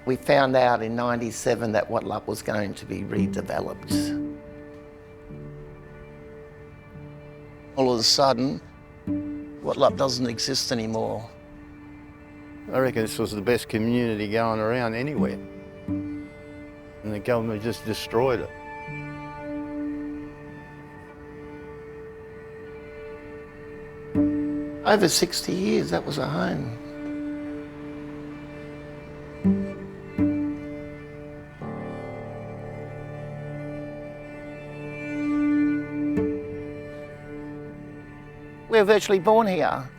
We found out in '97 that Wattleup was going to be redeveloped. All of a sudden, Wattleup doesn't exist anymore. I reckon this was the best community going around anywhere. And the government just destroyed it. Over 60 years, that was a home. We were virtually born here.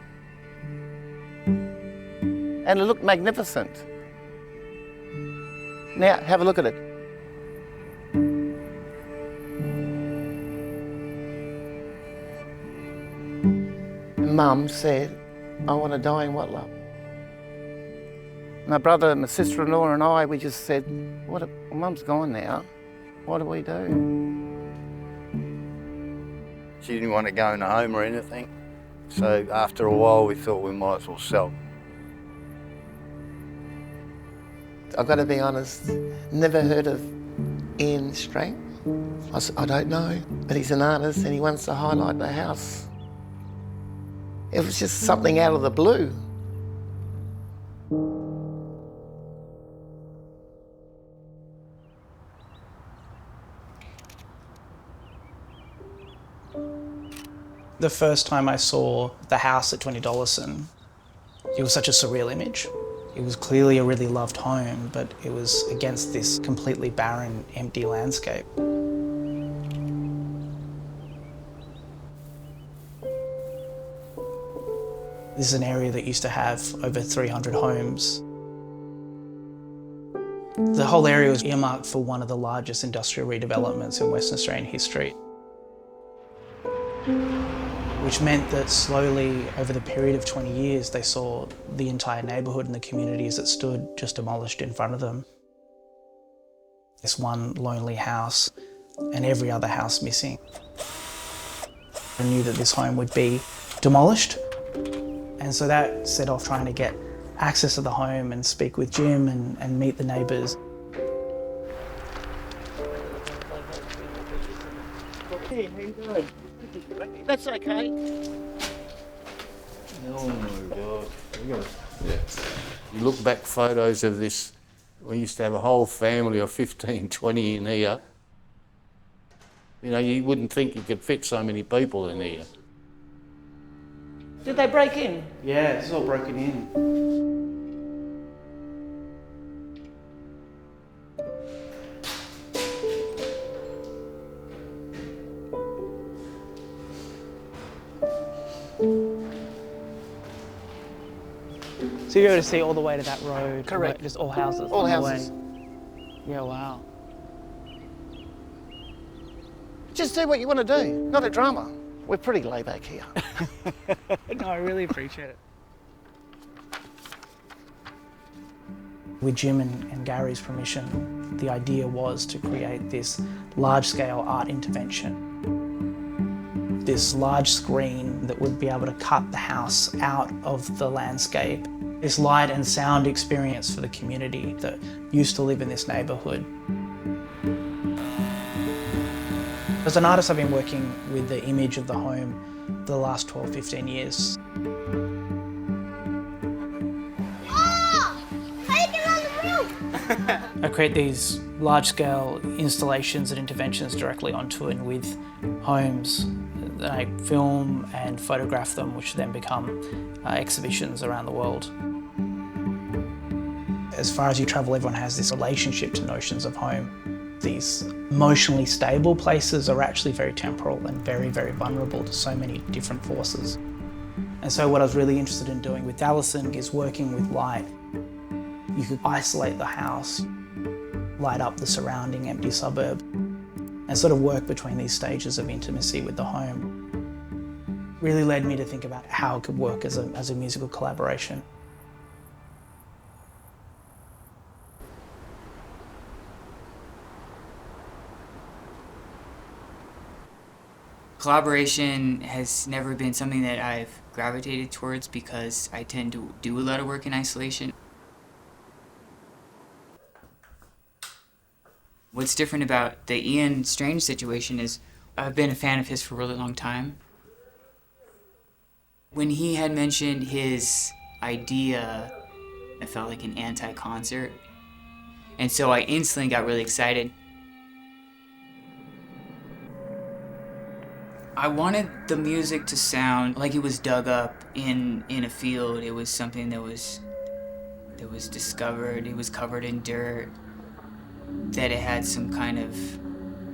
And it looked magnificent. Now, have a look at it. Mum said, I want to die in Wattleup. My brother and my sister-in-law and I, we just said, Mum's gone now. What do we do? She didn't want to go in a home or anything. So after a while, we thought we might as well sell. I've got to be honest, never heard of Ian Strange. I said, I don't know, but he's an artist and he wants to highlight the house. It was just something out of the blue. The first time I saw the house at 20 Dalison, it was such a surreal image. It was clearly a really loved home, but it was against this completely barren, empty landscape. This is an area that used to have over 300 homes. The whole area was earmarked for one of the largest industrial redevelopments in Western Australian history, which meant that slowly, over the period of 20 years, they saw the entire neighbourhood and the communities that stood just demolished in front of them. This one lonely house and every other house missing. I knew that this home would be demolished, and so that set off trying to get access to the home and speak with Jim and meet the neighbours. Hey, how you doing? That's okay. Oh my God. Yeah. You look back photos of this, we used to have a whole family of 15, 20 in here. You know, you wouldn't think you could fit so many people in here. Did they break in? Yeah, this is all broken in. So you're able to see all the way to that road? Correct. Just all houses? All on the houses. way? Yeah, wow. Just do what you want to do, not a drama. We're pretty laid back here. No, I really appreciate it. With Jim and Gary's permission, the idea was to create this large-scale art intervention. This large screen that would be able to cut the house out of the landscape. This light and sound experience for the community that used to live in this neighbourhood. As an artist, I've been working with the image of the home the last 12, 15 years. I create these large-scale installations and interventions directly onto and with homes. I film and photograph them, which then become exhibitions around the world. As far as you travel, everyone has this relationship to notions of home. These emotionally stable places are actually very temporal and very, very vulnerable to so many different forces. And so what I was really interested in doing with Dalison is working with light. You could isolate the house, light up the surrounding empty suburb, and sort of work between these stages of intimacy with the home. Really led me to think about how it could work as a musical collaboration. Collaboration has never been something that I've gravitated towards because I tend to do a lot of work in isolation. What's different about the Ian Strange situation is I've been a fan of his for a really long time. When he had mentioned his idea, it felt like an anti-concert. And so I instantly got really excited. I wanted the music to sound like it was dug up in a field. It was something that was discovered. It was covered in dirt. That it had some kind of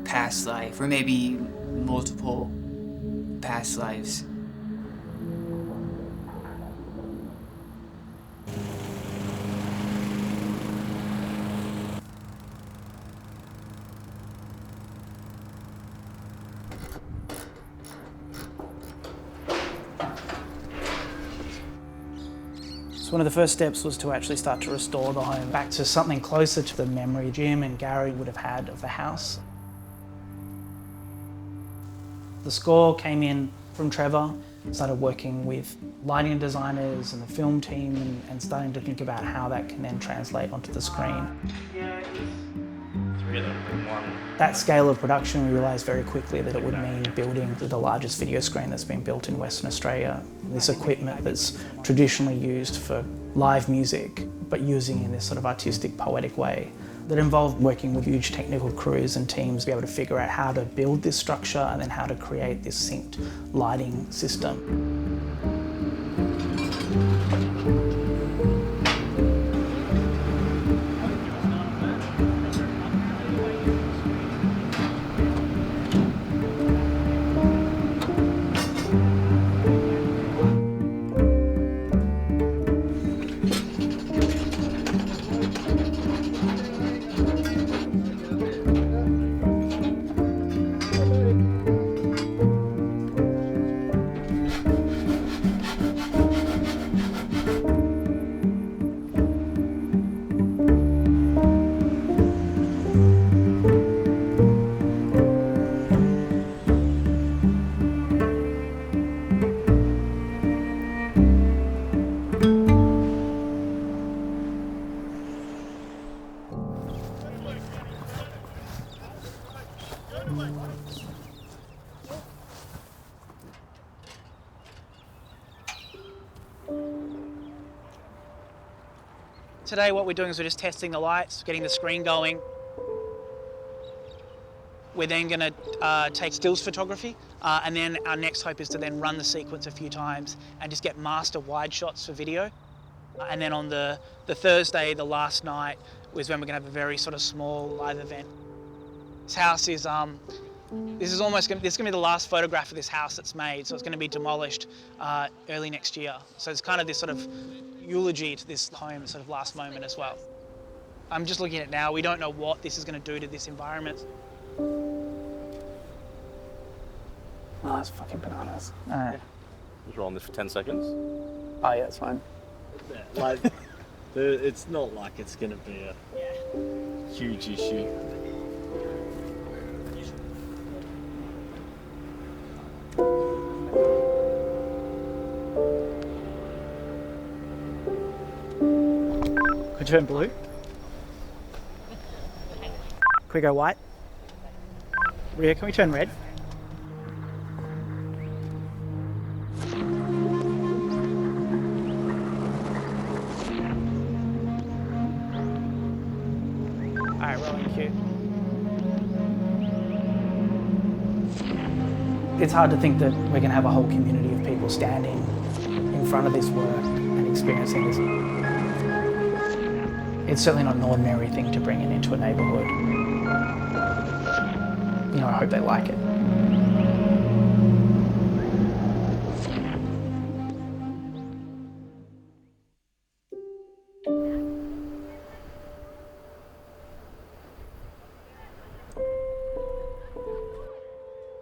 past life, or maybe multiple past lives. So one of the first steps was to actually start to restore the home back to something closer to the memory Jim and Gary would have had of the house. The score came in from Trevor, started working with lighting designers and the film team and starting to think about how that can then translate onto the screen. Three of them in one. That scale of production, we realised very quickly that it would mean building the largest video screen that's been built in Western Australia. This equipment that's traditionally used for live music, but using in this sort of artistic, poetic way, that involved working with huge technical crews and teams to be able to figure out how to build this structure and then how to create this synced lighting system. Today what we're doing is we're just testing the lights, getting the screen going. We're then going to take stills photography and then our next hope is to then run the sequence a few times and just get master wide shots for video. And then on the Thursday, the last night, is when we're going to have a very sort of small live event. This house is, this is going to be the last photograph of this house that's made, so it's going to be demolished early next year. So it's kind of this sort of eulogy to this home sort of last moment as well. I'm just looking at it now, we don't know what this is going to do to this environment. Oh, that's fucking bananas. Just roll on this for 10 seconds. Oh yeah, it's fine. Yeah, like, it's not like it's going to be a huge issue. Could you turn blue? Can we go white? Ria, can we turn red? Alright, rolling cue. It's hard to think that we're going to have a whole community of people standing in front of this work and experiencing this. It's certainly not an ordinary thing to bring it into a neighbourhood. You know, I hope they like it.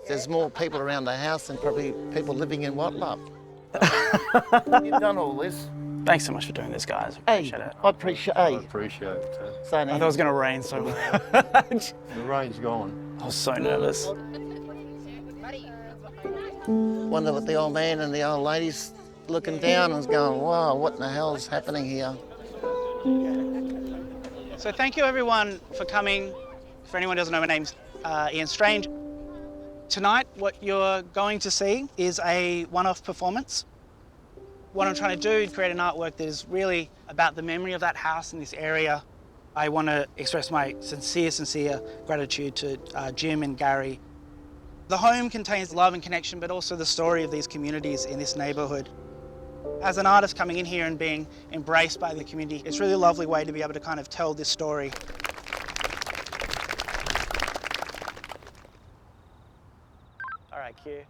There's more people around the house than probably people living in Wattleup. You've done all this. Thanks so much for doing this, guys. I appreciate it. I appreciate I appreciate it. So I thought it was going to rain so much. The rain's gone. I was so nervous. Wonder what the old man and the old lady's looking down and going, wow, what in the hell's happening here? So thank you everyone for coming. For anyone who doesn't know, my name's Ian Strange. Tonight, what you're going to see is a one-off performance. What I'm trying to do is create an artwork that is really about the memory of that house in this area. I want to express my sincere gratitude to Jim and Gary. The home contains love and connection, but also the story of these communities in this neighbourhood. As an artist coming in here and being embraced by the community, it's really a lovely way to be able to kind of tell this story. All right, cue.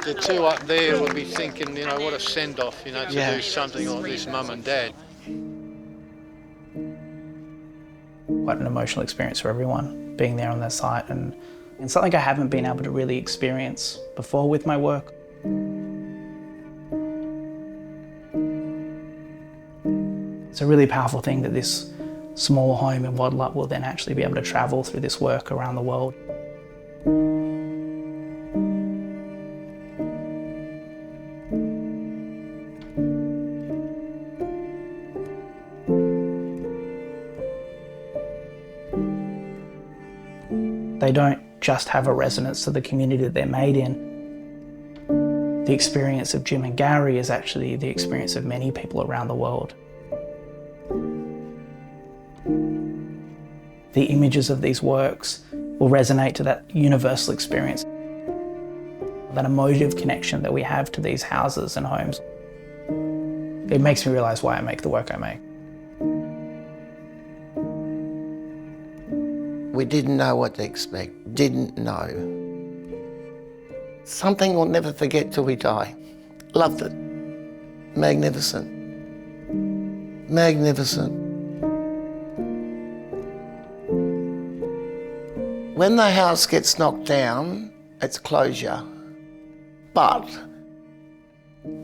The two up there will be thinking, you know, what a send-off, you know, to do something like this, mum and dad. Quite an emotional experience for everyone, being there on their site, and something I haven't been able to really experience before with my work. It's a really powerful thing that this small home in Wattleup will then actually be able to travel through this work around the world. They don't just have a resonance to the community that they're made in. The experience of Jim and Gary is actually the experience of many people around the world. The images of these works will resonate to that universal experience, that emotive connection that we have to these houses and homes. It makes me realise why I make the work I make. We didn't know what to expect, didn't know. Something we'll never forget till we die. Loved it. Magnificent. Magnificent. When the house gets knocked down, it's closure. But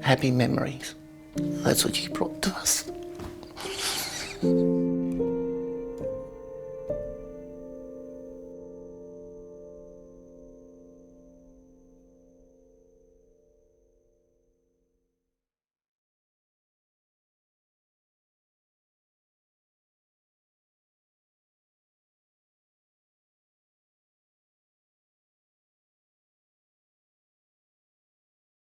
happy memories. That's what you brought to us.